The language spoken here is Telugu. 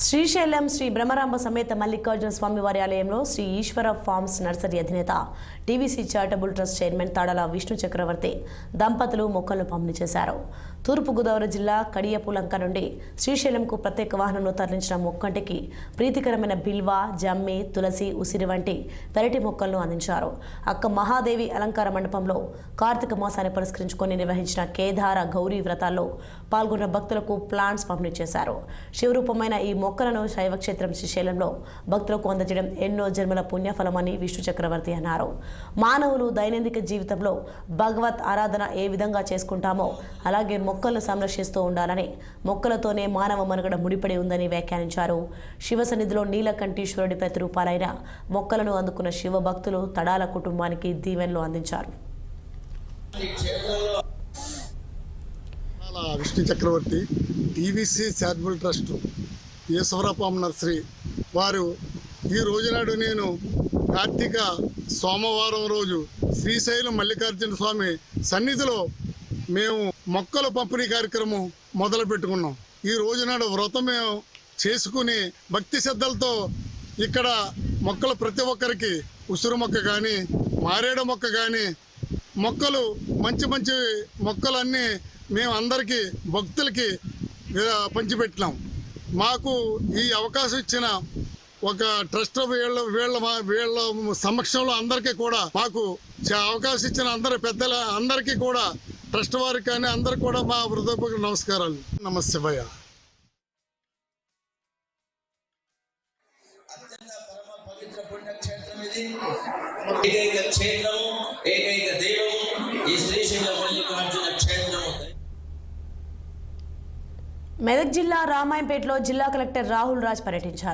శ్రీశైలం శ్రీ బ్రహ్మరాంబ సమేత మల్లికార్జున స్వామివారి ఆలయంలో శ్రీ ఈశ్వర ఫార్మ్స్ నర్సరీ అధినేత TVC charitable trust chairman Tadala Vishnu Chakravarthi దంపతులు మొక్కలను పంపిణీ చేశారు. తూర్పుగోదావరి జిల్లా కడియపులంక నుండి శ్రీశైలంకు ప్రత్యేక వాహనంలో తరలించిన మొక్కంటికి ప్రీతికరమైన బిల్వ, జమ్మి, తులసి, ఉసిరి వంటి పెరటి మొక్కలను అందించారు. అక్క మహాదేవి అలంకార మండపంలో కార్తీక మాసాన్ని పురస్కరించుకొని నిర్వహించిన కేదార గౌరీ వ్రతాల్లో పాల్గొన్న భక్తులకు ప్లాంట్స్ పంపిణీ చేశారు. శివరూపమైన ఈ మొక్కలను శైవక్షేత్రం శ్రీశైలంలో భక్తులకు అందజేయడం ఎన్నో జన్మల పుణ్యఫలమని విష్ణు చక్రవర్తి అన్నారు. మానవులు దైనందిక జీవితంలో భగవత్ ఆరాధన ఏ విధంగా చేసుకుంటామో అలాగే మొక్కలను సంరక్షిస్తూ ఉండాలని, మొక్కలతోనే మానవ మనుగడ ముడిపడి ఉందని వ్యాఖ్యానించారు. శివ సన్నిధిలో నీలకంఠీశ్వరుడి ప్రతిరూపాలైన మొక్కలను అందుకున్న శివ భక్తులు తడాల కుటుంబానికి దీవెనలు అందించారు. విష్ణు చక్రవర్తి టీవీసీ చారిటబుల్ ట్రస్ట్ ఈశ్వర ఫార్మ్ నర్సరీ వారు ఈ రోజునాడు నేను కార్తీక సోమవారం రోజు శ్రీశైలం మల్లికార్జున స్వామి సన్నిధిలో మేము మొక్కల పంపిణీ కార్యక్రమం మొదలు పెట్టుకున్నాం. ఈ రోజునాడు వ్రతం మేము చేసుకుని భక్తి శ్రద్ధలతో ఇక్కడ మొక్కలు ప్రతి ఒక్కరికి ఉసిరు మొక్క కానీ, మారేడు మొక్క కానీ, మొక్కలు మంచి మంచి మొక్కలన్నీ మేము అందరికీ భక్తులకి పంచిపెట్టినాం. మాకు ఈ అవకాశం ఇచ్చిన ఒక ట్రస్ట్ వీళ్ళ సమక్షంలో అందరికీ కూడా మాకు అవకాశం ఇచ్చిన అందరి పెద్దల అందరికీ కూడా ట్రస్ట్ వారికి కానీ అందరికి కూడా మా హృదయపూర్వక నమస్కారాలు. నమస్తే శివయ్య. మెదక్ జిల్లా రామాయంపేటలో జిల్లా కలెక్టర్ రాహుల్ రాజ్ పర్యటించారు.